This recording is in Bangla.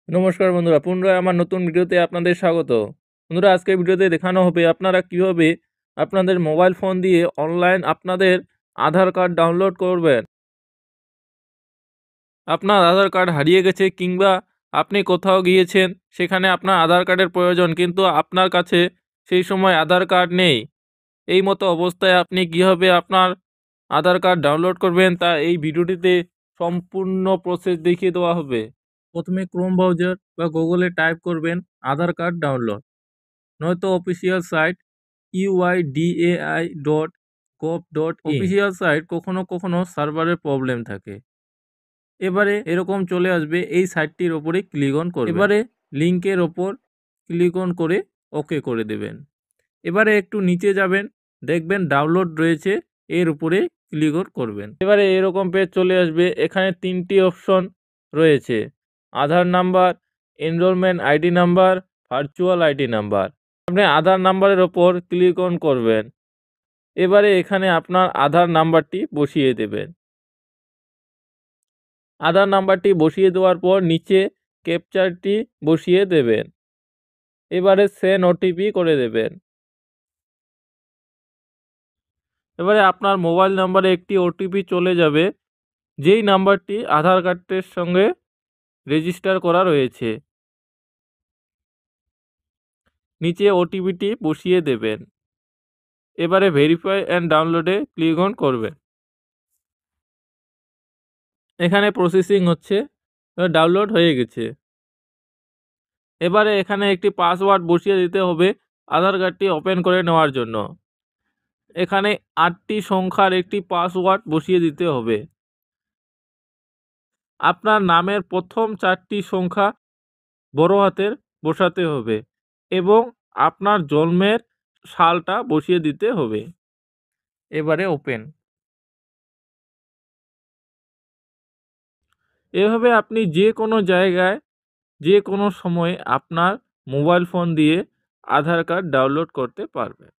নমস্কার বন্ধুরা, পুনরায় আমার নতুন ভিডিওতে আপনাদের স্বাগত। বন্ধুরা, আজকের ভিডিওতে দেখানো হবে আপনারা কিভাবে আপনাদের মোবাইল ফোন দিয়ে অনলাইন আপনাদের আধার কার্ড ডাউনলোড করবেন। আপনার আধার কার্ড হারিয়ে গেছে কিংবা আপনি কোথাও গিয়েছেন, সেখানে আপনার আধার কার্ডের প্রয়োজন, কিন্তু আপনার কাছে সেই সময় আধার কার্ড নেই। এই মতো অবস্থায় আপনি কিভাবে আপনার আধার কার্ড ডাউনলোড করবেন তা এই ভিডিওটিতে সম্পূর্ণ প্রসেস দেখিয়ে দেওয়া হবে। প্রথমে ক্রোম ব্রাউজার বা গুগলে টাইপ করবেন আধার কার্ড ডাউনলোড, নয়তো official site uidai.gov.in। Official site কখনো কখনো সার্ভারের প্রবলেম থাকে। এবারে এরকম চলে আসবে, এই সাইটটির ওপরে ক্লিক অন করবেন। এবারে লিংকের ওপর ক্লিক অন করে ওকে করে দেবেন। এবারে একটু নিচে যাবেন, দেখবেন ডাউনলোড রয়েছে, এর উপরে ক্লিক অন করবেন। এবারে এরকম পেজ চলে আসবে, এখানে 3টি অপশন রয়েছে: Aadhaar number, enrollment ID number, virtual ID number. আপনি আধার নাম্বারের ওপর ক্লিক অন করবেন। এবারে এখানে আপনার আধার নাম্বারটি বসিয়ে দেবেন। আধার নাম্বারটি বসিয়ে দেওয়ার পর নিচে ক্যাপচারটি বসিয়ে দেবেন। এবারে সেন্ড ওটিপি করে দেবেন। এবারে আপনার মোবাইল নাম্বারে একটি ওটিপি চলে যাবে, যেই নাম্বারটি আধার কার্ডের সঙ্গে রেজিস্টার করা রয়েছে। নিচে ওটিপিটি বসিয়ে দেবেন। এবারে ভেরিফাই অ্যান্ড ডাউনলোডে ক্লিক অন করবেন। এখানে প্রসেসিং হচ্ছে, ডাউনলোড হয়ে গেছে। এবারে এখানে একটি পাসওয়ার্ড বসিয়ে দিতে হবে আধার কার্ডটি ওপেন করে নেওয়ার জন্য। এখানে 8টি সংখ্যার একটি পাসওয়ার্ড বসিয়ে দিতে হবে। আপনার নামের প্রথম 4টি সংখ্যা বড় হাতের বসাতে হবে এবং আপনার জন্মের সালটা বসিয়ে দিতে হবে। এবারে ওপেন। এভাবে আপনি যে কোনো জায়গায় যে কোনো সময়ে আপনার মোবাইল ফোন দিয়ে আধার কার্ড ডাউনলোড করতে পারবেন।